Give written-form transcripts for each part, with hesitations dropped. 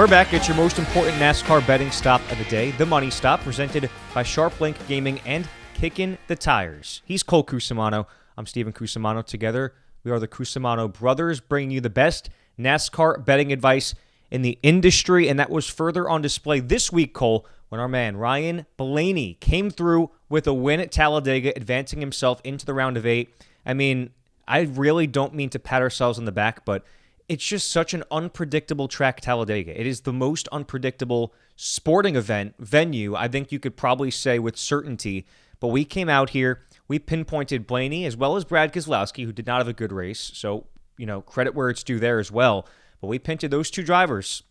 We're back at your most important NASCAR betting stop of the day, the Money Stop, presented by SharpLink Gaming and Kickin' the Tires. He's Cole Cusumano. I'm Steven Cusumano. Together, we are the Cusumano brothers, bringing you the best NASCAR betting advice in the industry, and that was further on display this week, Cole, when our man Ryan Blaney came through with a win at Talladega, advancing himself into the round of 8. I mean, I really don't mean to pat ourselves on the back, but it's just such an unpredictable track, Talladega. It is the most unpredictable sporting event venue, I think you could probably say with certainty. But we came out here, we pinpointed Blaney as well as Brad Keselowski, who did not have a good race. So, credit where it's due there as well. But we pinted those two drivers,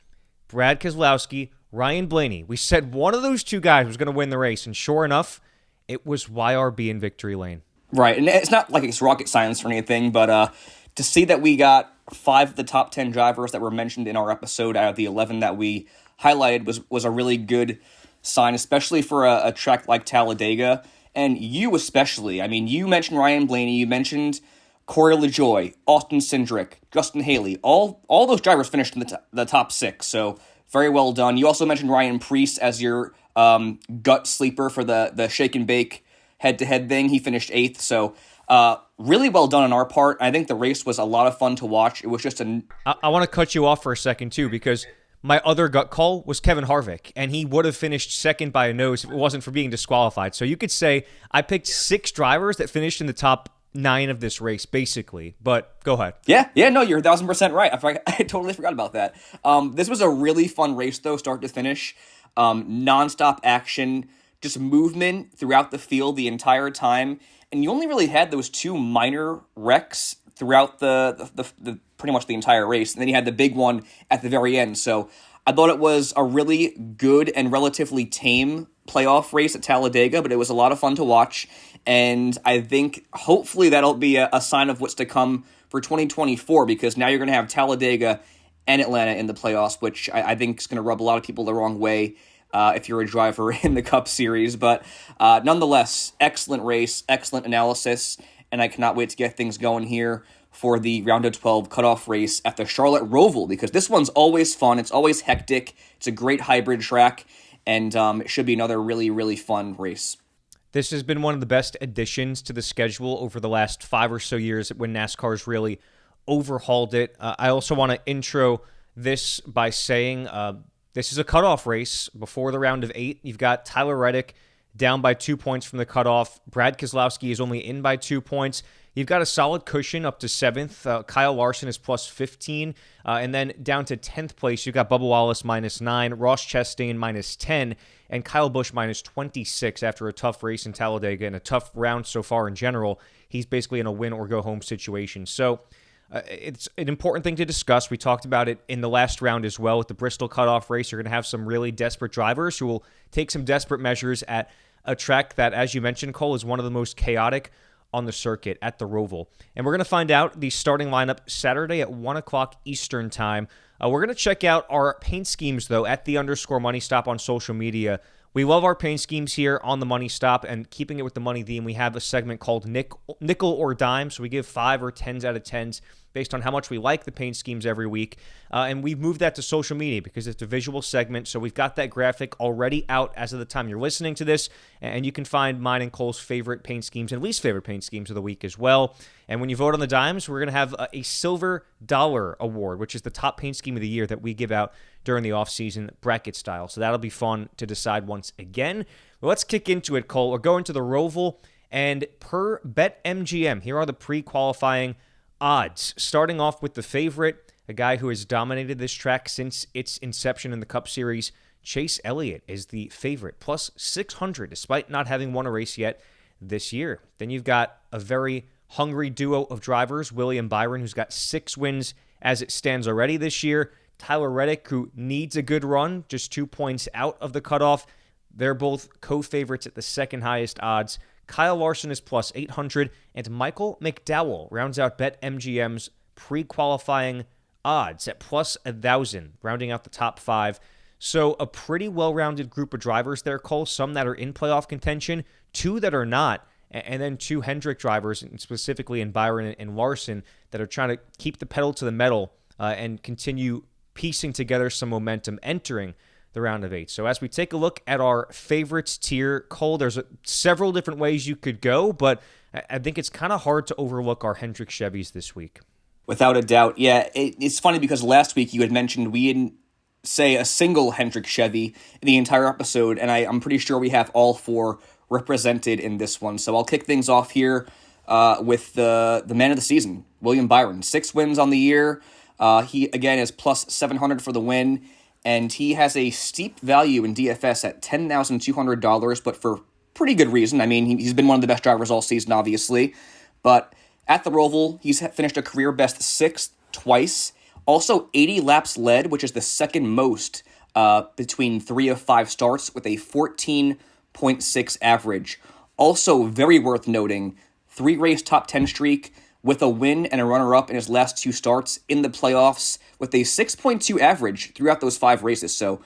Brad Keselowski, Ryan Blaney. We said one of those two guys was going to win the race. And sure enough, it was YRB in victory lane. Right, and it's not like it's rocket science or anything, but to see that we got 5 of the top 10 drivers that were mentioned in our episode out of the 11 that we highlighted was a really good sign, especially for a track like Talladega. And you especially, I mean, you mentioned Ryan Blaney, you mentioned Corey LaJoie, Austin Cindric, Justin Haley. All those drivers finished in the top 6, so very well done. You also mentioned Ryan Preece as your gut sleeper for the shake and bake head-to-head thing. He finished 8th, so really well done on our part. I think the race was a lot of fun to watch. It was just I want to cut you off for a second, too, because my other gut call was Kevin Harvick, and he would have finished second by a nose if it wasn't for being disqualified. So you could say I picked 6 drivers that finished in the top 9 of this race, basically. But go ahead. Yeah, no, you're 1,000% right. I totally forgot about that. This was a really fun race, though, start to finish. Nonstop action, just movement throughout the field the entire time. And you only really had those 2 minor wrecks throughout the pretty much the entire race. And then you had the big one at the very end. So I thought it was a really good and relatively tame playoff race at Talladega, but it was a lot of fun to watch. And I think hopefully that'll be a sign of what's to come for 2024, because now you're going to have Talladega and Atlanta in the playoffs, which I think is going to rub a lot of people the wrong way if you're a driver in the Cup Series. But nonetheless, excellent race, excellent analysis, and I cannot wait to get things going here for the round of 12 cutoff race at the Charlotte ROVAL, because this one's always fun. It's always hectic. It's a great hybrid track, and it should be another really, really fun race. This has been one of the best additions to the schedule over the last 5 or so years when NASCAR's really overhauled it. I also want to intro this by saying this is a cutoff race before the round of 8. You've got Tyler Reddick down by 2 points from the cutoff. Brad Keselowski is only in by 2 points. You've got a solid cushion up to 7th. Kyle Larson is plus 15. And then down to 10th place, you've got Bubba Wallace minus 9, Ross Chastain minus 10, and Kyle Busch minus 26 after a tough race in Talladega and a tough round so far in general. He's basically in a win-or-go-home situation. So it's an important thing to discuss. We talked about it in the last round as well with the Bristol cutoff race. You're going to have some really desperate drivers who will take some desperate measures at a track that, as you mentioned, Cole, is one of the most chaotic on the circuit at the ROVAL. And we're going to find out the starting lineup Saturday at 1 o'clock Eastern time. We're going to check out our paint schemes, though, at the _Money Stop on social media. We love our paint schemes here on the Money Stop, and keeping it with the money theme, we have a segment called Nickel or Dime. So we give 5 or 10s out of 10s based on how much we like the paint schemes every week. And we've moved that to social media because it's a visual segment. So we've got that graphic already out as of the time you're listening to this. And you can find mine and Cole's favorite paint schemes and least favorite paint schemes of the week as well. And when you vote on the dimes, we're going to have a Silver Dollar Award, which is the top paint scheme of the year that we give out during the off-season bracket style. So that'll be fun to decide once again. Well, let's kick into it, Cole. We're going to the ROVAL, and per BetMGM, here are the pre-qualifying odds. Starting off with the favorite, a guy who has dominated this track since its inception in the Cup Series, Chase Elliott is the favorite, plus 600, despite not having won a race yet this year. Then you've got a very hungry duo of drivers, William Byron, who's got 6 wins as it stands already this year. Tyler Reddick, who needs a good run, just 2 points out of the cutoff. They're both co-favorites at the second highest odds. Kyle Larson is plus 800, and Michael McDowell rounds out BetMGM's pre-qualifying odds at plus 1,000, rounding out the top 5. So a pretty well-rounded group of drivers there, Cole. Some that are in playoff contention, 2 that are not, and then 2 Hendrick drivers, specifically in Byron and Larson, that are trying to keep the pedal to the metal and continue piecing together some momentum entering the round of 8. So as we take a look at our favorites tier, Cole, there's several different ways you could go, but I think it's kind of hard to overlook our Hendrick Chevys this week. Without a doubt. Yeah, it's funny because last week you had mentioned we didn't say a single Hendrick Chevy in the entire episode, and I'm pretty sure we have all 4 represented in this one. So I'll kick things off here with the man of the season, William Byron. 6 wins on the year. He, again, is plus 700 for the win, and he has a steep value in DFS at $10,200, but for pretty good reason. I mean, he's been one of the best drivers all season, obviously, but at the Roval, he's finished a career-best 6th twice. Also, 80 laps led, which is the second most between 3 of 5 starts, with a 14.6 average. Also, very worth noting, 3-race top 10 streak with a win and a runner-up in his last 2 starts in the playoffs with a 6.2 average throughout those 5 races. So,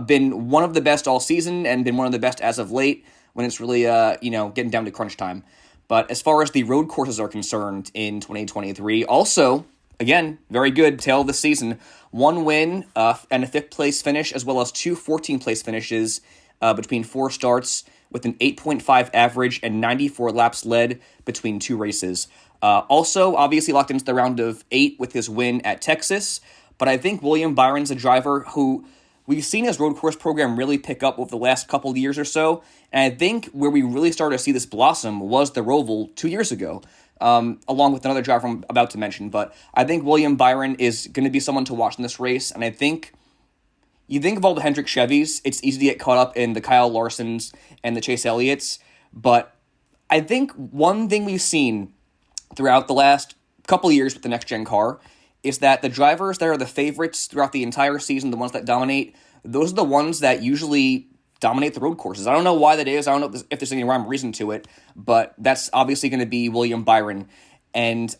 been one of the best all season and been one of the best as of late when it's really, getting down to crunch time. But as far as the road courses are concerned in 2023, also, again, very good tail of the season. 1 win and a 5th place finish, as well as 2 14th place finishes between 4 starts with an 8.5 average and 94 laps led between 2 races. Also, obviously locked into the round of 8 with his win at Texas. But I think William Byron's a driver who we've seen his road course program really pick up over the last couple of years or so. And I think where we really started to see this blossom was the Roval 2 years ago, along with another driver I'm about to mention. But I think William Byron is going to be someone to watch in this race. And I think you think of all the Hendrick Chevys, it's easy to get caught up in the Kyle Larsons and the Chase Elliott's. But I think one thing we've seen throughout the last couple of years with the next-gen car is that the drivers that are the favorites throughout the entire season, the ones that dominate, those are the ones that usually dominate the road courses. I don't know why that is. I don't know if there's any rhyme or reason to it, but that's obviously going to be William Byron. And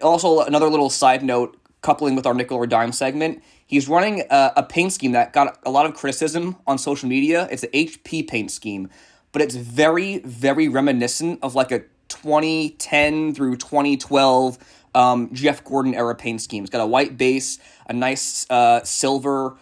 also another little side note, coupling with our nickel or dime segment, he's running a paint scheme that got a lot of criticism on social media. It's an HP paint scheme, but it's very, very reminiscent of like a 2010 through 2012 Jeff Gordon era paint scheme. It's got a white base, a nice silver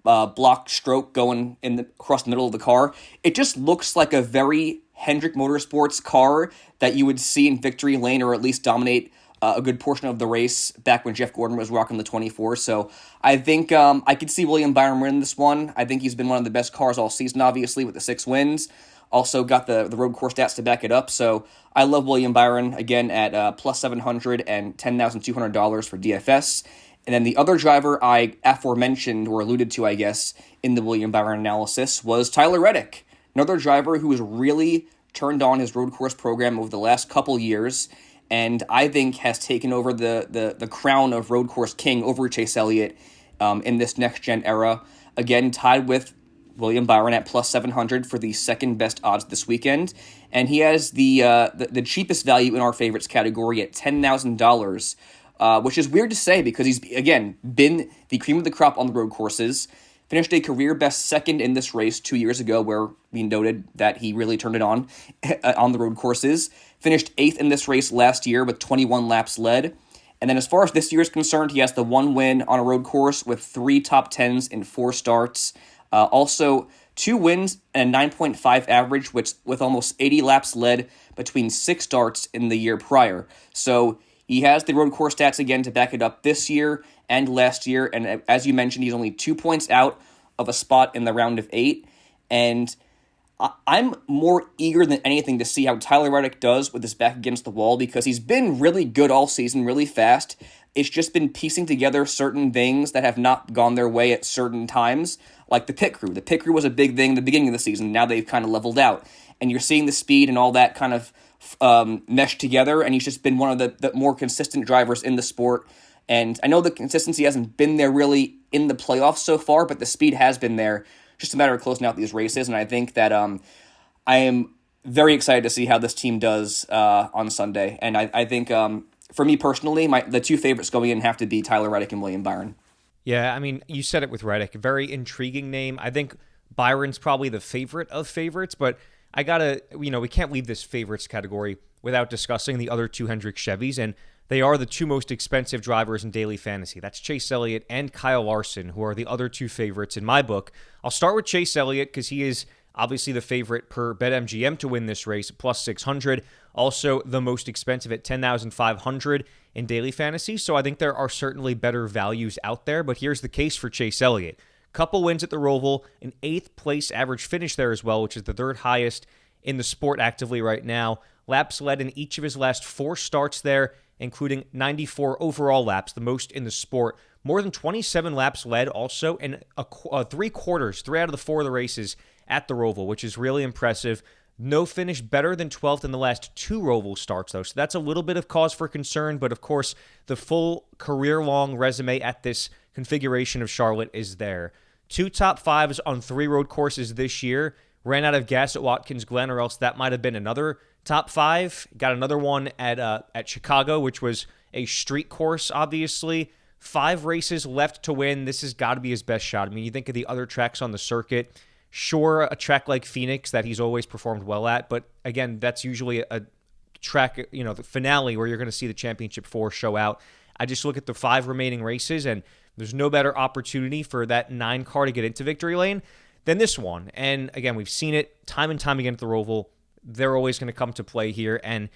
block stroke going across the middle of the car. It just looks like a very Hendrick Motorsports car that you would see in victory lane or at least dominate a good portion of the race back when Jeff Gordon was rocking the 24. So I think I could see William Byron win this one. I think he's been one of the best cars all season, obviously, with the 6 wins. Also got the road course stats to back it up. So I love William Byron, again, at plus 700 and $10,200 for DFS. And then the other driver I aforementioned, or alluded to, I guess, in the William Byron analysis was Tyler Reddick. Another driver who has really turned on his road course program over the last couple years, and I think has taken over the crown of road course king over Chase Elliott in this next-gen era. Again, tied with William Byron at plus 700 for the second best odds this weekend. And he has the cheapest value in our favorites category at $10,000, which is weird to say because he's, again, been the cream of the crop on the road courses. Finished a career best second in this race 2 years ago, where we noted that he really turned it on the road courses. Finished 8th in this race last year with 21 laps led. And then as far as this year is concerned, he has the 1 win on a road course with 3 top 10s in 4 starts. Also, 2 wins and a 9.5 average, which with almost 80 laps led between 6 starts in the year prior. So he has the road course stats again to back it up this year and last year. And as you mentioned, he's only 2 points out of a spot in the round of 8. And I'm more eager than anything to see how Tyler Reddick does with his back against the wall, because he's been really good all season, really fast. It's just been piecing together certain things that have not gone their way at certain times, like the pit crew. The pit crew was a big thing in the beginning of the season. Now they've kind of leveled out. And you're seeing the speed and all that kind of mesh together, and he's just been one of the more consistent drivers in the sport. And I know the consistency hasn't been there really in the playoffs so far, but the speed has been there. Just a matter of closing out these races, and I think that I am very excited to see how this team does on Sunday. And I think, for me personally, the 2 favorites going in have to be Tyler Reddick and William Byron. Yeah, I mean, you said it with Reddick. A very intriguing name. I think Byron's probably the favorite of favorites, but I gotta, we can't leave this favorites category without discussing the other two Hendrick Chevys, and they are the two most expensive drivers in daily fantasy. That's Chase Elliott and Kyle Larson, who are the other two favorites in my book. I'll start with Chase Elliott because he is obviously the favorite per BetMGM to win this race, plus 600. Also the most expensive at 10,500 in daily fantasy. So I think there are certainly better values out there, but here's the case for Chase Elliott. Couple wins at the Roval, an 8th place average finish there as well, which is the third highest in the sport actively right now. Laps led in each of his last 4 starts there, including 94 overall laps, the most in the sport. More than 27 laps led also, and 3/4, 3 out of the 4 of the races at the Roval, which is really impressive. No finish better than 12th in the last 2 Roval starts, though, so that's a little bit of cause for concern, but of course, the full career-long resume at this configuration of Charlotte is there. 2 top 5s on 3 road courses this year. Ran out of gas at Watkins Glen, or else that might have been another top 5. Got another one at Chicago, which was a street course, obviously. 5 races left to win. This has got to be his best shot. I mean, you think of the other tracks on the circuit. Sure, a track like Phoenix that he's always performed well at, but again, that's usually a track, the finale where you're going to see the championship 4 show out. I just look at the 5 remaining races, and there's no better opportunity for that 9 car to get into victory lane than this one. And again, we've seen it time and time again at the Roval. They're always going to come to play here, and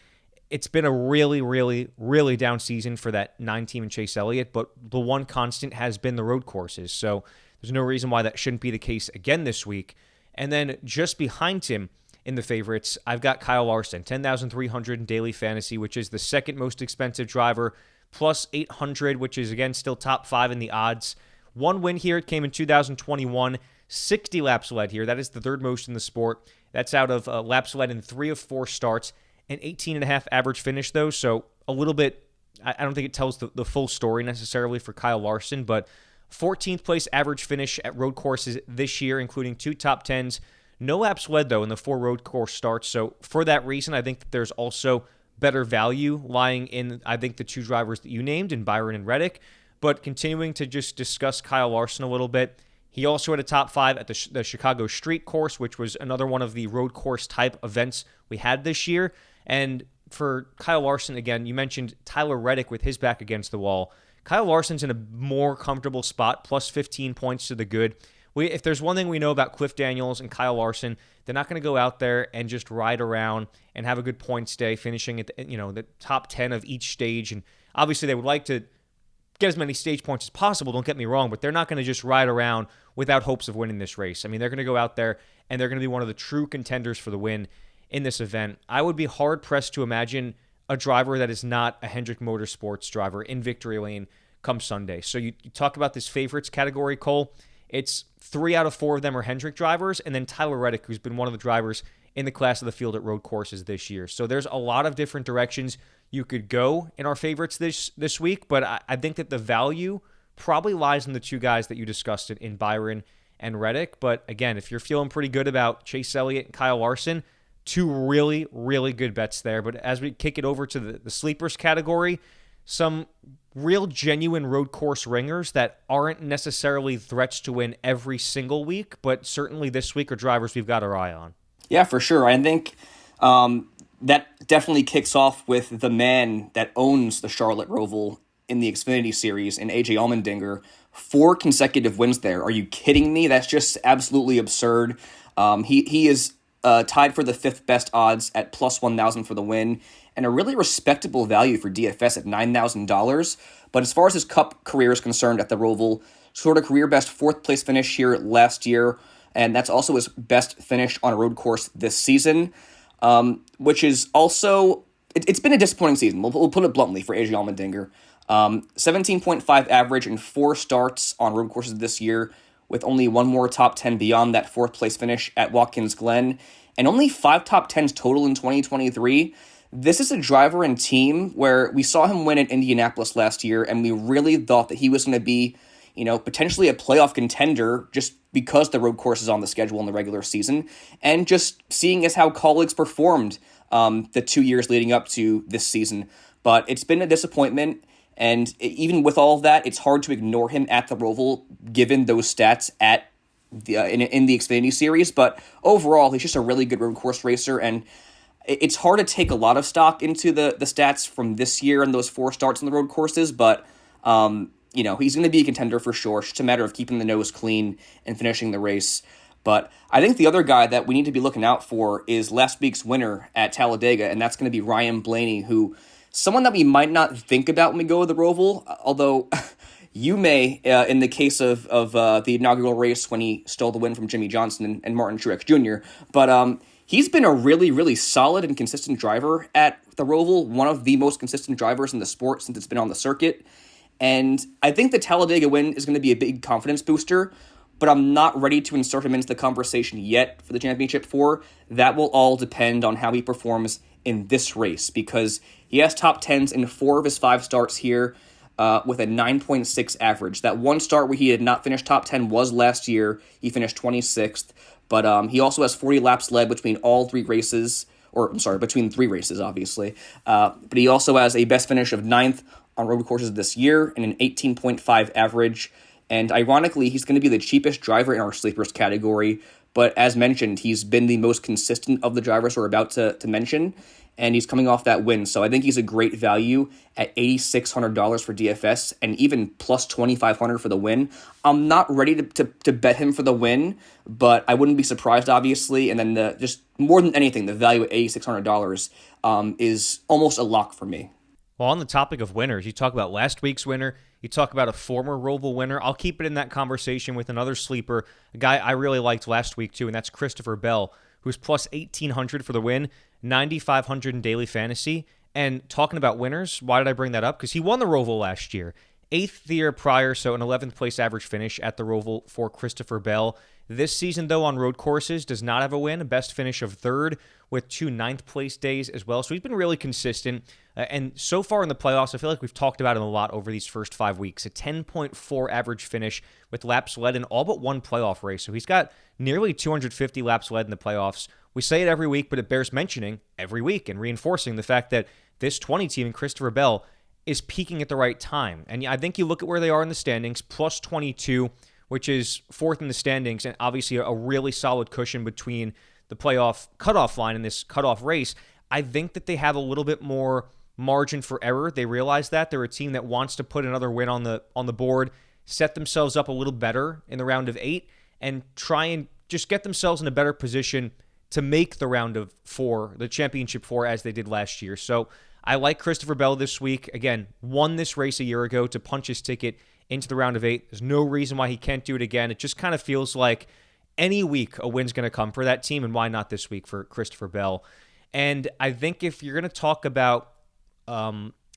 it's been a really, really, really down season for that 9 team and Chase Elliott, but the one constant has been the road courses, so there's no reason why that shouldn't be the case again this week. And then just behind him in the favorites, I've got Kyle Larson, 10,300 in daily fantasy, which is the second most expensive driver, plus 800, which is, again, still top 5 in the odds. 1 win here. It came in 2021. 60 laps led here. That is the third most in the sport. That's out of laps led in 3 of 4 starts. An 18.5 average finish, though, so a little bit, I don't think it tells the full story necessarily for Kyle Larson, but 14th place average finish at road courses this year, including 2 top 10s. No laps led, though, in the 4 road course starts, so for that reason, I think that there's also better value lying in, I think, the 2 drivers that you named, in Byron and Reddick. But continuing to just discuss Kyle Larson a little bit, he also had a top 5 at the Chicago Street Course, which was another one of the road course type events we had this year. And for Kyle Larson, again, you mentioned Tyler Reddick with his back against the wall. Kyle Larson's in a more comfortable spot, plus 15 points to the good. If there's one thing we know about Cliff Daniels and Kyle Larson, they're not going to go out there and just ride around and have a good points day, finishing at the top 10 of each stage. And obviously, they would like to get as many stage points as possible, don't get me wrong, but they're not going to just ride around without hopes of winning this race. I mean, they're going to go out there and they're going to be one of the true contenders for the win in this event. I would be hard-pressed to imagine a driver that is not a Hendrick Motorsports driver in victory lane come Sunday. So you talk about this favorites category, Cole. It's 3 out of 4 of them are Hendrick drivers, and then Tyler Reddick, who's been one of the drivers in the class of the field at road courses this year. So there's a lot of different directions you could go in our favorites this week, but I think that the value probably lies in the 2 guys that you discussed in Byron and Reddick. But again, if you're feeling pretty good about Chase Elliott and Kyle Larson, 2 really, really good bets there. But as we kick it over to the sleepers category, some real genuine road course ringers that aren't necessarily threats to win every single week, but certainly this week are drivers we've got our eye on. Yeah, for sure. I think that definitely kicks off with the man that owns the Charlotte ROVAL in the Xfinity Series, in AJ Allmendinger. 4 consecutive wins there. Are you kidding me? That's just absolutely absurd. He is tied for the 5th best odds at plus 1,000 for the win, and a really respectable value for DFS at $9,000. But as far as his Cup career is concerned at the Roval, sort of career best 4th place finish here last year, and that's also his best finish on a road course this season, which is also, it's been a disappointing season. We'll put it bluntly for AJ Allmendinger. 17.5 average in 4 starts on road courses this year, with only 1 more top 10 beyond that 4th place finish at Watkins Glen, and only 5 top 10s total in 2023. This is a driver and team where we saw him win at Indianapolis last year, and we really thought that he was going to be, potentially a playoff contender just because the road course is on the schedule in the regular season, and just seeing as how colleagues performed the 2 years leading up to this season. But it's been a disappointment, and even with all of that, it's hard to ignore him at the Roval, given those stats at in the Xfinity Series. But overall, he's just a really good road course racer, and It's hard to take a lot of stock into the stats from this year and those 4 starts on the road courses, but he's going to be a contender for sure. It's just a matter of keeping the nose clean and finishing the race. But I think the other guy that we need to be looking out for is last week's winner at Talladega, and that's going to be Ryan Blaney, who someone that we might not think about when we go to the Roval, although you may, in the case of the inaugural race when he stole the win from Jimmy Johnson and Martin Truex Jr., but he's been a really, really solid and consistent driver at the Roval, one of the most consistent drivers in the sport since it's been on the circuit. And I think the Talladega win is going to be a big confidence booster, but I'm not ready to insert him into the conversation yet for the Championship 4. That will all depend on how he performs in this race, because he has top 10s in 4 of his 5 starts here with a 9.6 average. That one start where he did not finish top 10 was last year. He finished 26th, but he also has 40 laps led between all 3 races, between 3 races, obviously. But he also has a best finish of 9th on road courses this year and an 18.5 average. And ironically, he's going to be the cheapest driver in our sleepers category. But as mentioned, he's been the most consistent of the drivers we're about to mention, and he's coming off that win. So I think he's a great value at $8,600 for DFS and even plus $2,500 for the win. I'm not ready to bet him for the win, but I wouldn't be surprised, obviously. And then just more than anything, the value at $8,600 is almost a lock for me. Well, on the topic of winners, you talk about last week's winner. You talk about a former Roval winner. I'll keep it in that conversation with another sleeper, a guy I really liked last week too, and that's Christopher Bell, who's plus 1,800 for the win, 9,500 in daily fantasy. And talking about winners, why did I bring that up? Because he won the Roval last year. 8th the year prior, so an 11th place average finish at the Roval for Christopher Bell. This season, though, on road courses, does not have a win, a best finish of 3rd with 2 9th place days as well. So he's been really consistent. And so far in the playoffs, I feel like we've talked about him a lot over these first 5 weeks. A 10.4 average finish with laps led in all but one playoff race. So he's got nearly 250 laps led in the playoffs. We say it every week, but it bears mentioning every week and reinforcing the fact that this 20 team in Christopher Bell is peaking at the right time. And I think you look at where they are in the standings, plus 22, which is 4th in the standings, and obviously a really solid cushion between the playoff cutoff line and this cutoff race. I think that they have a little bit more margin for error. They realize that. They're a team that wants to put another win on the board, set themselves up a little better in the round of 8, and try and just get themselves in a better position to make the round of 4, the Championship 4, as they did last year. So I like Christopher Bell this week. Again, won this race a year ago to punch his ticket into the round of 8. There's no reason why he can't do it again. It just kind of feels like any week a win's going to come for that team, and why not this week for Christopher Bell? And I think if you're going to talk about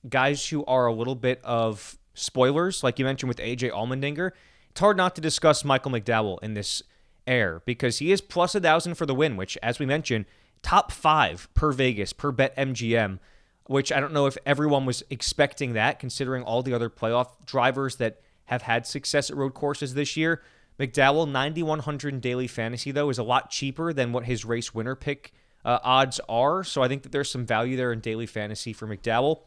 guys who are a little bit of spoilers, like you mentioned with AJ Allmendinger, it's hard not to discuss Michael McDowell in this air, because he is plus 1,000 for the win, which, as we mentioned, top 5 per Vegas, per BetMGM, which I don't know if everyone was expecting that, considering all the other playoff drivers that have had success at road courses this year. McDowell, 9,100 in daily fantasy, though, is a lot cheaper than what his race winner pick odds are. So I think that there's some value there in daily fantasy for McDowell.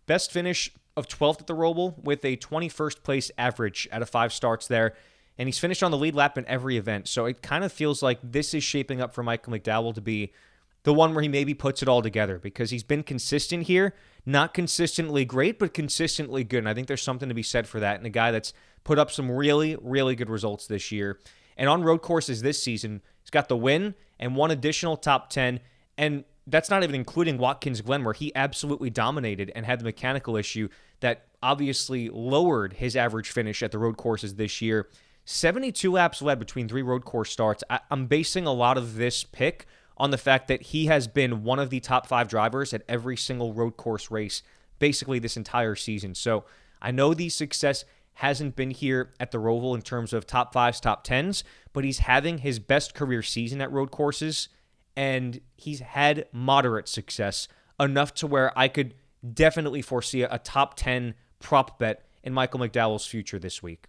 Best finish of 12th at the Roval with a 21st place average out of 5 starts there. And he's finished on the lead lap in every event. So it kind of feels like this is shaping up for Michael McDowell to be the one where he maybe puts it all together, because he's been consistent here. Not consistently great, but consistently good. And I think there's something to be said for that. And a guy that's put up some really, really good results this year. And on road courses this season, he's got the win and 1 additional top 10. And that's not even including Watkins Glen, where he absolutely dominated and had the mechanical issue that obviously lowered his average finish at the road courses this year. 72 laps led between 3 road course starts. I'm basing a lot of this pick on the fact that he has been one of the top 5 drivers at every single road course race basically this entire season. So I know the success hasn't been here at the Roval in terms of top 5s, top 10s, but he's having his best career season at road courses, and he's had moderate success, enough to where I could definitely foresee a top 10 prop bet in Michael McDowell's future this week.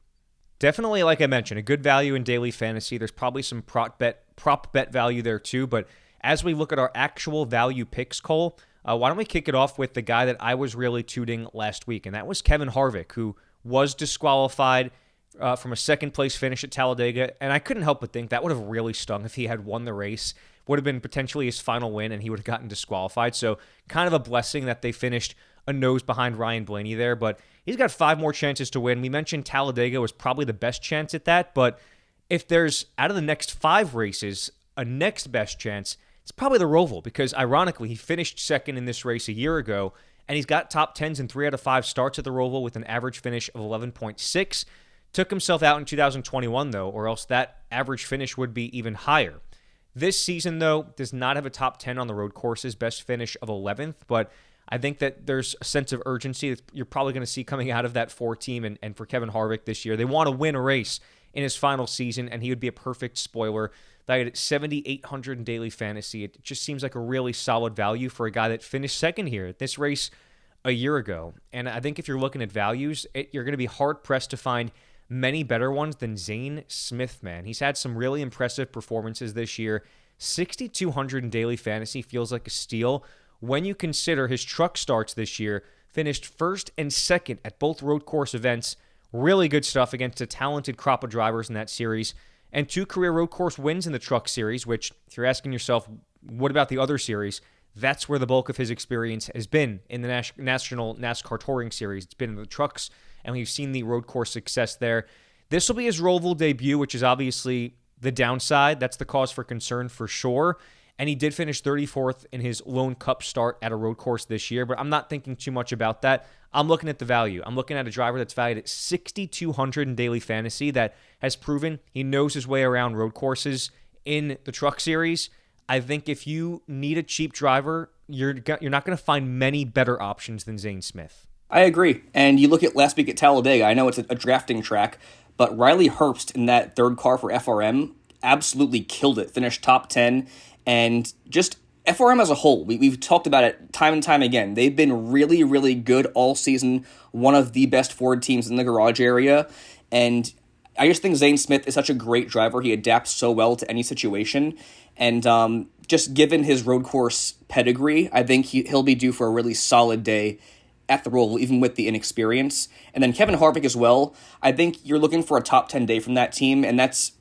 Definitely, like I mentioned, a good value in daily fantasy. There's probably some prop bet value there too. But as we look at our actual value picks, Cole, why don't we kick it off with the guy that I was really tooting last week, and that was Kevin Harvick, who was disqualified from a second place finish at Talladega. And I couldn't help but think that would have really stung if he had won the race would have been potentially his final win, and he would have gotten disqualified. So kind of a blessing that they finished a nose behind Ryan Blaney there, but he's got 5 more chances to win. We mentioned Talladega was probably the best chance at that, but if there's, out of the next 5 races, a next best chance, it's probably the Roval, because ironically, he finished second in this race a year ago, and he's got top 10s in 3 out of 5 starts at the Roval with an average finish of 11.6. Took himself out in 2021, though, or else that average finish would be even higher. This season, though, does not have a top 10 on the road courses, best finish of 11th, but I think that there's a sense of urgency that you're probably going to see coming out of that 4 team and for Kevin Harvick this year. They want to win a race in his final season, and he would be a perfect spoiler. Valued at 7,800 in daily fantasy. It just seems like a really solid value for a guy that finished second here at this race a year ago. And I think if you're looking at values, you're going to be hard-pressed to find many better ones than Zane Smith, man. He's had some really impressive performances this year. 6,200 in daily fantasy feels like a steal when you consider his truck starts this year, finished first and second at both road course events. Really good stuff against a talented crop of drivers in that series. And 2 career road course wins in the truck series, which, if you're asking yourself, what about the other series? That's where the bulk of his experience has been in the National NASCAR Touring Series. It's been in the trucks, and we've seen the road course success there. This will be his Roval debut, which is obviously the downside. That's the cause for concern for sure. And he did finish 34th in his lone cup start at a road course this year, but I'm not thinking too much about that. I'm looking at the value. I'm looking at a driver that's valued at 6,200 in daily fantasy that has proven he knows his way around road courses in the truck series. I think if you need a cheap driver, you're not going to find many better options than Zane Smith. I agree. And you look at last week at Talladega, I know it's a drafting track, but Riley Herbst in that third car for FRM absolutely killed it, finished top 10, and just FRM as a whole, we've talked about it time and time again. They've been really, really good all season, one of the best Ford teams in the garage area, and I just think Zane Smith is such a great driver. He adapts so well to any situation, and just given his road course pedigree, I think he'll be due for a really solid day at the Roval, even with the inexperience. And then Kevin Harvick as well. I think you're looking for a top 10 day from that team, and that's,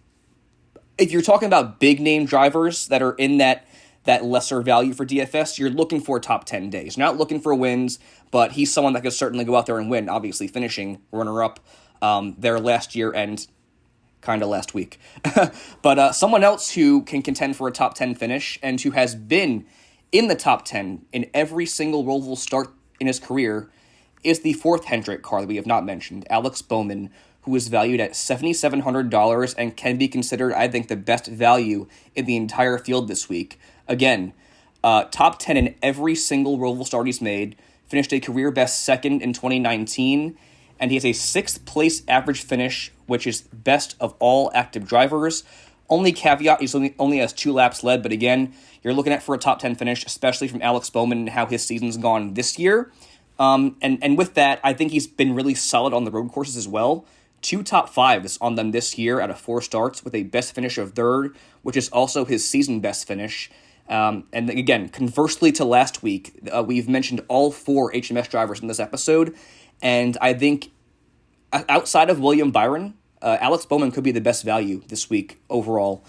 if you're talking about big name drivers that are in that lesser value for DFS, you're looking for top 10 days. You're not looking for wins, but he's someone that could certainly go out there and win, obviously finishing runner-up there last year and kind of last week. But someone else who can contend for a top 10 finish and who has been in the top 10 in every single Roval start in his career is the 4th Hendrick car that we have not mentioned, Alex Bowman, who is valued at $7,700 and can be considered, I think, the best value in the entire field this week. Again, top 10 in every single Roval start he's made, finished a career best second in 2019, and he has a 6th place average finish, which is best of all active drivers. Only caveat, he only has 2 laps led, but again, you're looking at for a top 10 finish, especially from Alex Bowman and how his season's gone this year. And with that, I think he's been really solid on the road courses as well. 2 top 5s on them this year out of 4 starts with a best finish of 3rd, which is also his season best finish. And again, conversely to last week, we've mentioned all 4 HMS drivers in this episode, and I think outside of William Byron, Alex Bowman could be the best value this week overall.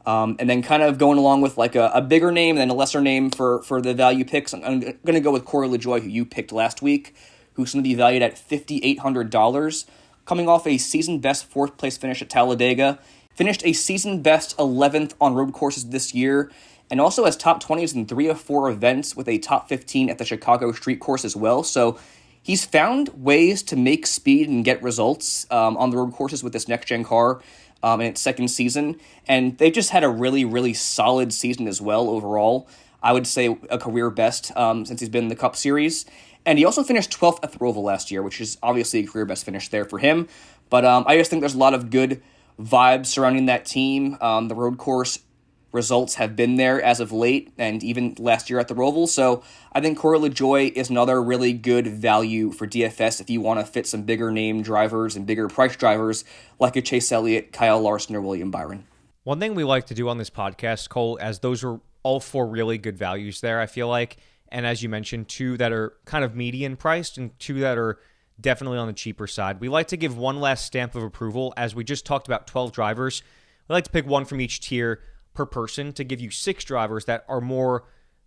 And then kind of going along with like a bigger name and then a lesser name for the value picks, I'm going to go with Corey LaJoie, who you picked last week, who's going to be valued at $5,800, coming off a season-best 4th place finish at Talladega, finished a season-best 11th on road courses this year, and also has top 20s in 3 of 4 events with a top 15 at the Chicago Street Course as well. So he's found ways to make speed and get results on the road courses with this next-gen car in its 2nd season, and they've just had a really, really solid season as well overall. I would say a career best since he's been in the Cup Series. And he also finished 12th at the Roval last year, which is obviously a career best finish there for him. But I just think there's a lot of good vibes surrounding that team. The road course results have been there as of late, and even last year at the Roval. So I think Corey LaJoie is another really good value for DFS if you want to fit some bigger name drivers and bigger price drivers like a Chase Elliott, Kyle Larson, or William Byron. One thing we like to do on this podcast, Cole, as those are all 4 really good values there, I feel like, and as you mentioned, 2 that are kind of median priced and 2 that are definitely on the cheaper side. We like to give one last stamp of approval. As we just talked about 12 drivers, we like to pick one from each tier, per person to give you 6 drivers that are more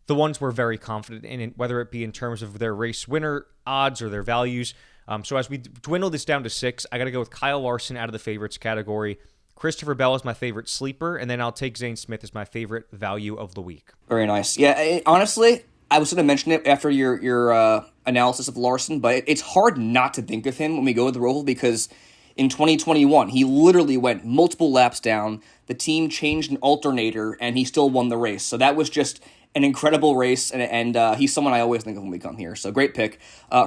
the ones we're very confident in, whether it be in terms of their race winner odds or their values. So as we dwindle this down to 6, I got to go with Kyle Larson out of the favorites category. Christopher Bell is my favorite sleeper, and then I'll take Zane Smith as my favorite value of the week. Very nice. Yeah, honestly, I was going to mention it after your analysis of Larson, but it's hard not to think of him when we go to the Roval because in 2021, he literally went multiple laps down. The team changed an alternator, and he still won the race. So that was just an incredible race, and he's someone I always think of when we come here. So great pick.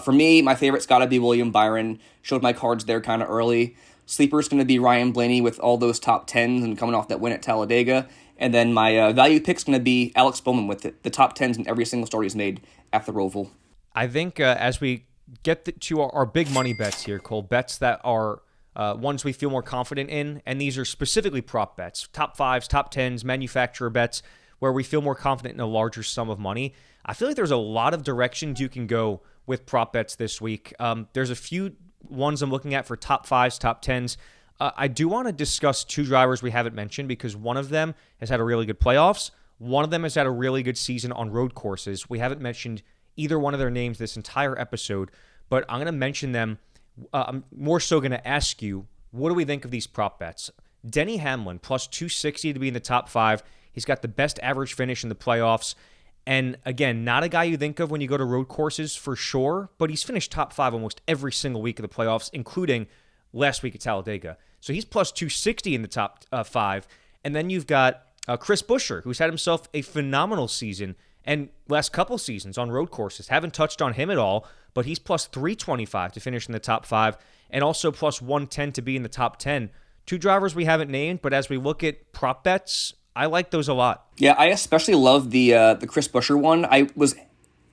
For me, my favorite's got to be William Byron. Showed my cards there kind of early. Sleeper's going to be Ryan Blaney with all those top 10s and coming off that win at Talladega. And then my value pick's going to be Alex Bowman with the top 10s in every single start he's made at the Roval. I think as we get to our big money bets here, Cole, bets that are ones we feel more confident in, and these are specifically prop bets, top 5s, top 10s, manufacturer bets, where we feel more confident in a larger sum of money. I feel like there's a lot of directions you can go with prop bets this week. There's a few ones I'm looking at for top 5s, top 10s. I do want to discuss 2 drivers we haven't mentioned because one of them has had a really good playoffs. One of them has had a really good season on road courses. We haven't mentioned either one of their names this entire episode, but I'm going to mention them. I'm more so going to ask you, what do we think of these prop bets? Denny Hamlin, plus 260 to be in the top 5. He's got the best average finish in the playoffs. And again, not a guy you think of when you go to road courses for sure, but he's finished top 5 almost every single week of the playoffs, including last week at Talladega. So he's plus 260 in the top 5. And then you've got Chris Buescher, who's had himself a phenomenal season and last couple seasons on road courses. Haven't touched on him at all, but he's plus 325 to finish in the top 5 and also plus 110 to be in the top 10. 2 drivers we haven't named, but as we look at prop bets, I like those a lot. Yeah, I especially love the Chris Buescher one. I was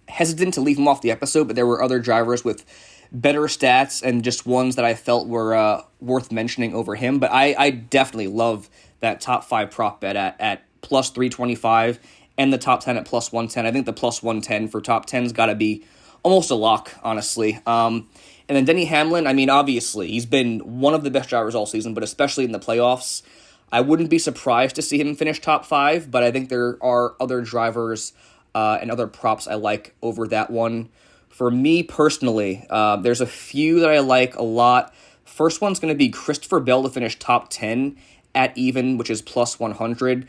hesitant to leave him off the episode, but there were other drivers with better stats and just ones that I felt were worth mentioning over him. But I definitely love that top 5 prop bet at plus 325 and the top 10 at plus 110. I think the plus 110 for top 10's got to be almost a lock, honestly. And then Denny Hamlin, I mean, obviously, he's been one of the best drivers all season, but especially in the playoffs. I wouldn't be surprised to see him finish top 5, but I think there are other drivers and other props I like over that one. For me personally, there's a few that I like a lot. First one's going to be Christopher Bell to finish top 10 at even, which is plus 100.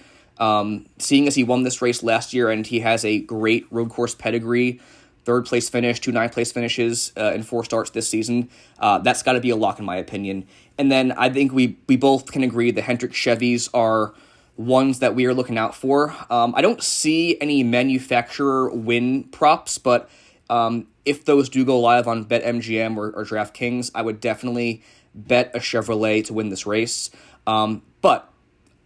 Seeing as he won this race last year and he has a great road course pedigree, 3rd place finish, 2 9th place finishes in 4 starts this season. That's got to be a lock in my opinion. And then I think we both can agree the Hendrick Chevys are ones that we are looking out for. I don't see any manufacturer win props, but if those do go live on BetMGM or DraftKings, I would definitely bet a Chevrolet to win this race. But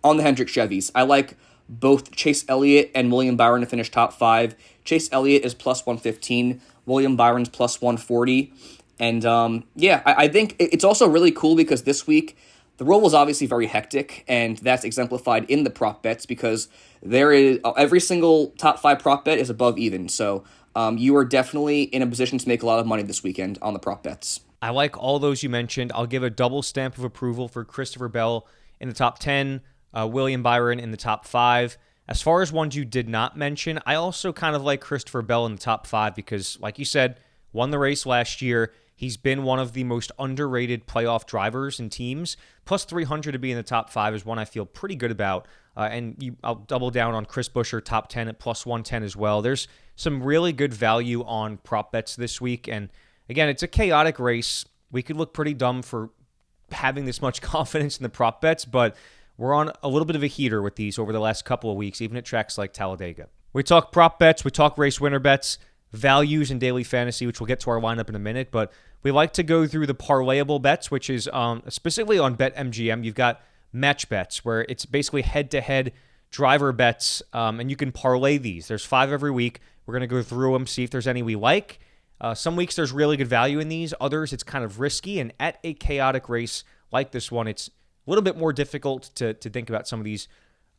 on the Hendrick Chevys, I like both Chase Elliott and William Byron to finish top 5. Chase Elliott is plus 115. William Byron's plus 140. And I think it's also really cool because this week the Roval is obviously very hectic, and that's exemplified in the prop bets because there is every single top 5 prop bet is above even. So you are definitely in a position to make a lot of money this weekend on the prop bets. I like all those you mentioned. I'll give a double stamp of approval for Christopher Bell in the top 10, William Byron in the top 5. As far as ones you did not mention, I also kind of like Christopher Bell in the top 5 because, like you said, won the race last year. He's been one of the most underrated playoff drivers and teams. Plus 300 to be in the top 5 is one I feel pretty good about. I'll double down on Chris Buescher, top 10 at plus 110 as well. There's some really good value on prop bets this week. And again, it's a chaotic race. We could look pretty dumb for having this much confidence in the prop bets, but we're on a little bit of a heater with these over the last couple of weeks, even at tracks like Talladega. We talk prop bets, we talk race winner bets, values in daily fantasy, which we'll get to our lineup in a minute, but we like to go through the parlayable bets, which is specifically on BetMGM. You've got match bets, where it's basically head-to-head driver bets, and you can parlay these. There's 5 every week. We're going to go through them, see if there's any we like. Some weeks there's really good value in these. Others, it's kind of risky, and at a chaotic race like this one, it's a little bit more difficult to think about some of these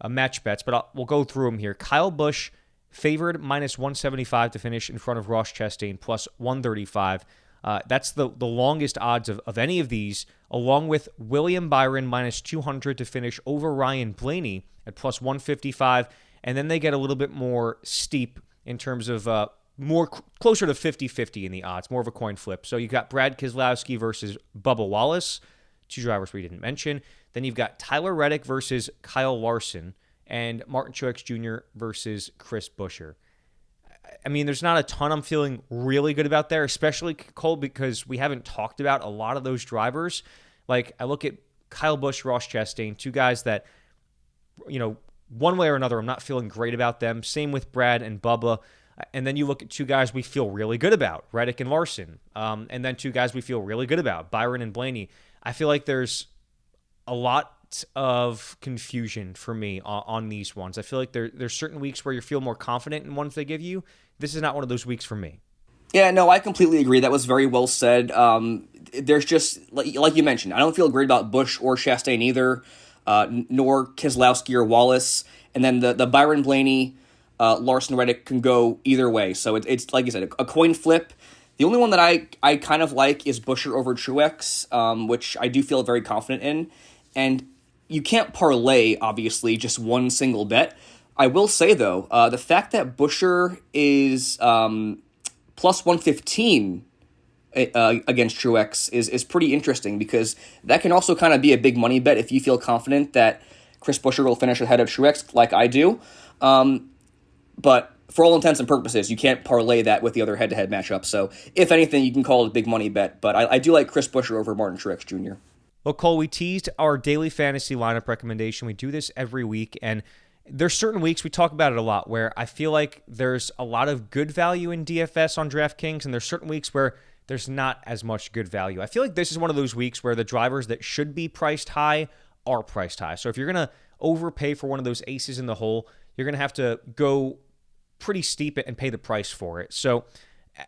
match bets, but we'll go through them here. Kyle Busch, favored minus 175 to finish in front of Ross Chastain, plus 135. That's the longest odds of any of these, along with William Byron minus 200 to finish over Ryan Blaney at plus 155. And then they get a little bit more steep in terms of closer to 50-50 in the odds, more of a coin flip. So you've got Brad Keselowski versus Bubba Wallace, two drivers we didn't mention. Then you've got Tyler Reddick versus Kyle Larson, and Martin Truex Jr. versus Chris Buescher. I mean, there's not a ton I'm feeling really good about there, especially Cole, because we haven't talked about a lot of those drivers. Like, I look at Kyle Busch, Ross Chastain, two guys that, one way or another, I'm not feeling great about them. Same with Brad and Bubba. And then you look at two guys we feel really good about, Reddick and Larson. And then two guys we feel really good about, Byron and Blaney. I feel like there's a lot of confusion for me on these ones. I feel like there's certain weeks where you feel more confident in ones they give you. This is not one of those weeks for me. Yeah, no, I completely agree. That was very well said. There's just, like you mentioned, I don't feel great about Busch or Chastain either, nor Keselowski or Wallace. And then the Byron Blaney, Larson Reddick can go either way. So it's like you said, a coin flip. The only one that I kind of like is Buescher over Truex, which I do feel very confident in. And you can't parlay, obviously, just one single bet. I will say, though, the fact that Buescher is plus 115 against Truex is pretty interesting, because that can also kind of be a big money bet if you feel confident that Chris Buescher will finish ahead of Truex, like I do. But for all intents and purposes, you can't parlay that with the other head-to-head matchup. So, if anything, you can call it a big money bet. But I do like Chris Buescher over Martin Truex Jr. Well, Cole, we teased our daily fantasy lineup recommendation. We do this every week, and there's certain weeks, we talk about it a lot, where I feel like there's a lot of good value in DFS on DraftKings, and there's certain weeks where there's not as much good value. I feel like this is one of those weeks where the drivers that should be priced high are priced high. So if you're going to overpay for one of those aces in the hole, you're going to have to go pretty steep and pay the price for it. So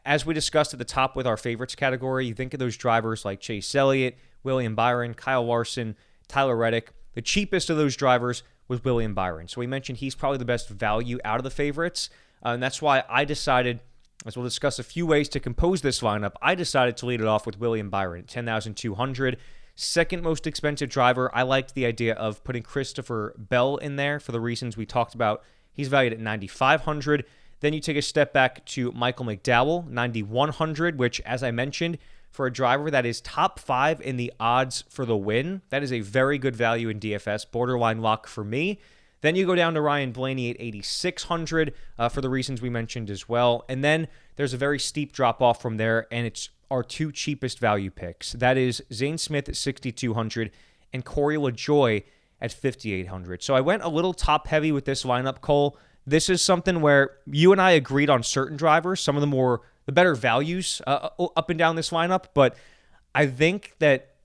as we discussed at the top with our favorites category, you think of those drivers like Chase Elliott, William Byron, Kyle Larson, Tyler Reddick. The cheapest of those drivers was William Byron. So we mentioned he's probably the best value out of the favorites. And that's why I decided, as we'll discuss a few ways to compose this lineup, I decided to lead it off with William Byron, 10,200. Second most expensive driver, I liked the idea of putting Christopher Bell in there for the reasons we talked about. He's valued at 9,500. Then you take a step back to Michael McDowell, 9,100, which, as I mentioned, for a driver that is top 5 in the odds for the win, that is a very good value in DFS, borderline lock for me. Then you go down to Ryan Blaney at 8,600 for the reasons we mentioned as well. And then there's a very steep drop-off from there, and it's our two cheapest value picks. That is Zane Smith at 6,200 and Corey LaJoie at 5,800. So I went a little top-heavy with this lineup, Cole. This is something where you and I agreed on certain drivers, some of the better values up and down this lineup, but I think that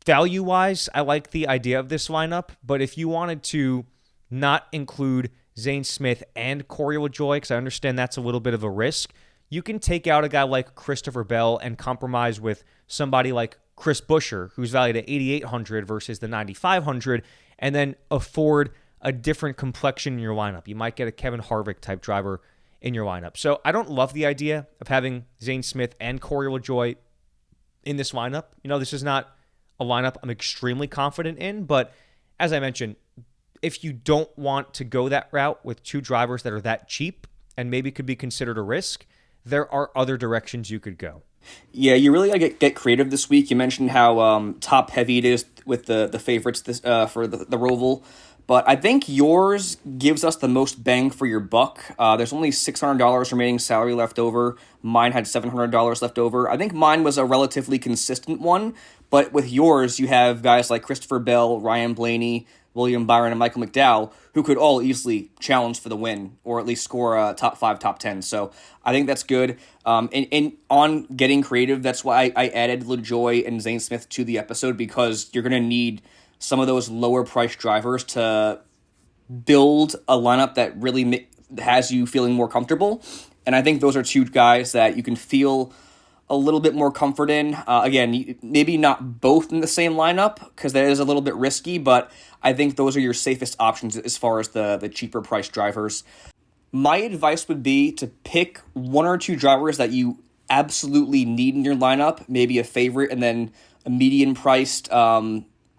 value-wise, I like the idea of this lineup, but if you wanted to not include Zane Smith and Corey LaJoie, because I understand that's a little bit of a risk, you can take out a guy like Christopher Bell and compromise with somebody like Chris Buescher, who's valued at 8,800 versus the 9,500, and then afford a different complexion in your lineup. You might get a Kevin Harvick type driver in your lineup. So I don't love the idea of having Zane Smith and Corey LaJoie in this lineup. This is not a lineup I'm extremely confident in, but as I mentioned, if you don't want to go that route with two drivers that are that cheap and maybe could be considered a risk, there are other directions you could go. Yeah, you really got to get creative this week. You mentioned how top-heavy it is with the favorites for the Roval. But I think yours gives us the most bang for your buck. There's only $600 remaining salary left over. Mine had $700 left over. I think mine was a relatively consistent one. But with yours, you have guys like Christopher Bell, Ryan Blaney, William Byron, and Michael McDowell, who could all easily challenge for the win, or at least score a top 5, top 10. So I think that's good. And on getting creative, that's why I added LaJoie and Zane Smith to the episode, because you're going to need some of those lower priced drivers to build a lineup that really has you feeling more comfortable. And I think those are two guys that you can feel a little bit more comfort in. Again, maybe not both in the same lineup, because that is a little bit risky, but I think those are your safest options as far as the cheaper priced drivers. My advice would be to pick one or two drivers that you absolutely need in your lineup, maybe a favorite and then a median priced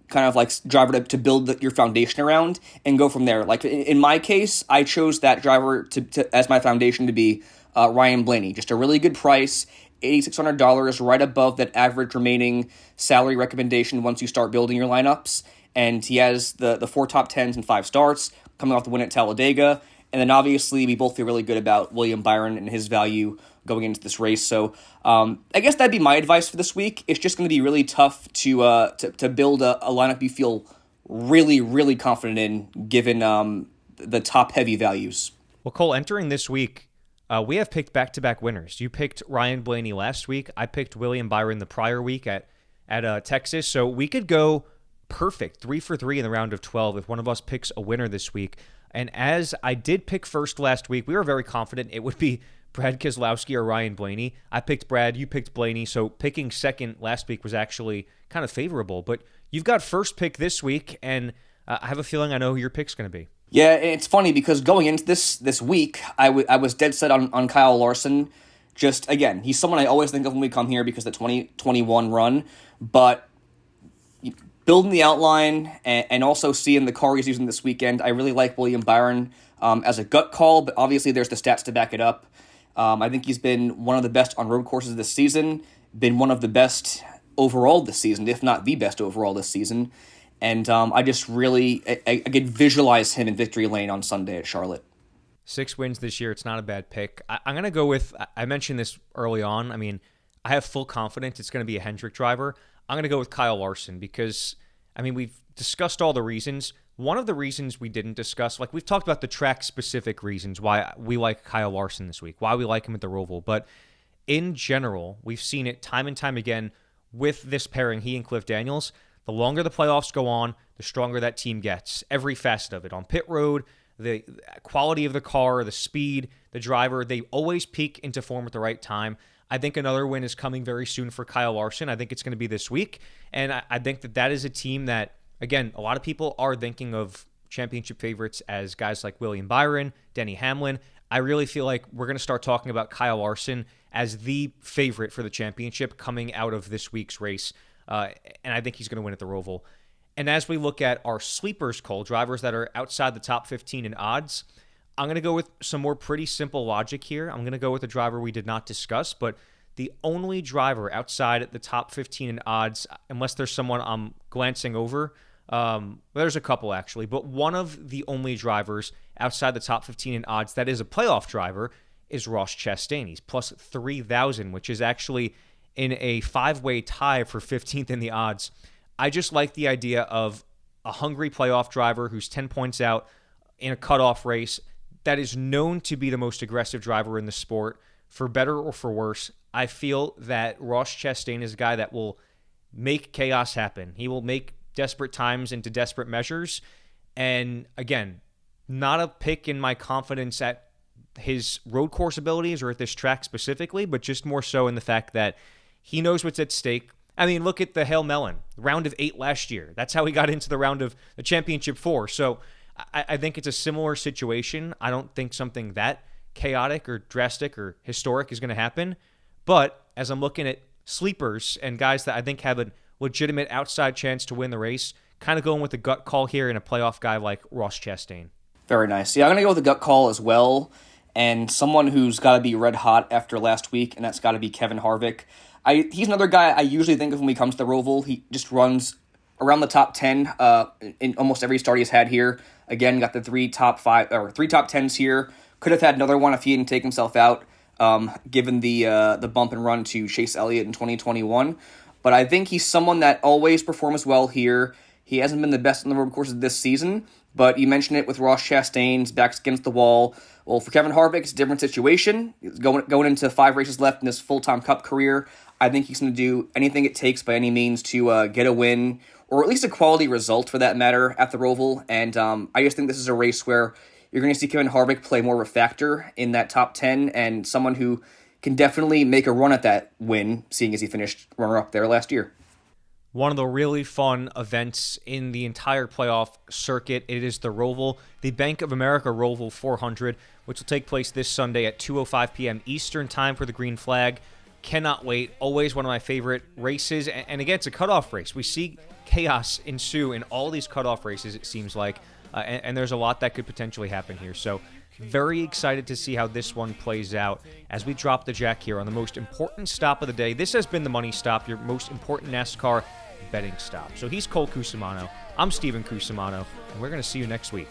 kind kind of like driver to build your foundation around and go from there. Like in my case, I chose that driver to as my foundation to be Ryan Blaney. Just a really good price, $8,600, right above that average remaining salary recommendation once you start building your lineups. And he has the 4 top 10s and 5 starts, coming off the win at Talladega. And then obviously we both feel really good about William Byron and his value going into this race. So I guess that'd be my advice for this week. It's just going to be really tough to build a lineup you feel really, really confident in, given the top-heavy values. Well, Cole, entering this week, we have picked back-to-back winners. You picked Ryan Blaney last week. I picked William Byron the prior week at Texas. So we could go perfect, 3 for 3 in the round of 12 if one of us picks a winner this week. And as I did pick first last week, we were very confident it would be Brad Keselowski or Ryan Blaney. I picked Brad, you picked Blaney, so picking second last week was actually kind of favorable. But you've got first pick this week, and I have a feeling I know who your pick's going to be. Yeah, it's funny because going into this week, I was dead set on Kyle Larson. Just, again, he's someone I always think of when we come here because of the 2021 run, but building the outline and also seeing the car he's using this weekend, I really like William Byron as a gut call, but obviously there's the stats to back it up. I think he's been one of the best on road courses this season, been one of the best overall this season, if not the best overall this season. And I just really, I could visualize him in victory lane on Sunday at Charlotte. 6 wins this year. It's not a bad pick. I'm going to go with, I mentioned this early on. I mean, I have full confidence it's going to be a Hendrick driver. I'm going to go with Kyle Larson because, I mean, we've discussed all the reasons. One of the reasons we didn't discuss, like we've talked about the track-specific reasons why we like Kyle Larson this week, why we like him at the Roval. But in general, we've seen it time and time again with this pairing, he and Cliff Daniels. The longer the playoffs go on, the stronger that team gets. Every facet of it. On pit road, the quality of the car, the speed, the driver, they always peak into form at the right time. I think another win is coming very soon for Kyle Larson. I think it's going to be this week. And I think that is a team that, again, a lot of people are thinking of championship favorites as guys like William Byron, Denny Hamlin. I really feel like we're going to start talking about Kyle Larson as the favorite for the championship coming out of this week's race. And I think he's going to win at the Roval. And as we look at our sleepers, Cole, drivers that are outside the top 15 in odds, I'm going to go with some more pretty simple logic here. I'm going to go with a driver we did not discuss, but the only driver outside the top 15 in odds, unless there's someone I'm glancing over, there's a couple actually, but one of the only drivers outside the top 15 in odds that is a playoff driver is Ross Chastain. He's plus 3,000, which is actually in a 5-way tie for 15th in the odds. I just like the idea of a hungry playoff driver who's 10 points out in a cutoff race that is known to be the most aggressive driver in the sport, for better or for worse. I feel that Ross Chastain is a guy that will make chaos happen. He will make desperate times into desperate measures. And again, not a pick in my confidence at his road course abilities or at this track specifically, but just more so in the fact that he knows what's at stake. I mean, look at the Hail Melon, round of 8 last year. That's how he got into the round of the championship 4. So I think it's a similar situation. I don't think something that chaotic or drastic or historic is going to happen. But as I'm looking at sleepers and guys that I think have a legitimate outside chance to win the race, kind of going with a gut call here in a playoff guy like Ross Chastain. Very nice. Yeah, I'm going to go with a gut call as well. And someone who's got to be red hot after last week, and that's got to be Kevin Harvick. He's another guy I usually think of when we come to the Roval. He just runs around the top 10 in almost every start he's had here. Again, got the 3 top 10s here. Could have had another one if he didn't take himself out, given the bump and run to Chase Elliott in 2021. But I think he's someone that always performs well here. He hasn't been the best on the road courses this season, but you mentioned it with Ross Chastain's backs against the wall. Well, for Kevin Harvick, it's a different situation. He's going into 5 races left in his full-time Cup career. I think he's going to do anything it takes by any means to get a win, or at least a quality result for that matter, at the Roval. And I just think this is a race where you're going to see Kevin Harvick play more of a factor in that top 10 and someone who can definitely make a run at that win, seeing as he finished runner-up there last year. One of the really fun events in the entire playoff circuit. It is the Roval, the Bank of America Roval 400, which will take place this Sunday at 2:05 p.m. Eastern Time for the green flag. Cannot wait. Always one of my favorite races. And again, it's a cutoff race. We see chaos ensue in all these cutoff races, it seems like. And there's a lot that could potentially happen here. So very excited to see how this one plays out as we drop the jack here on the most important stop of the day. This has been the money stop, your most important NASCAR betting stop. So he's Cole Cusumano. I'm Steven Cusumano, and we're going to see you next week.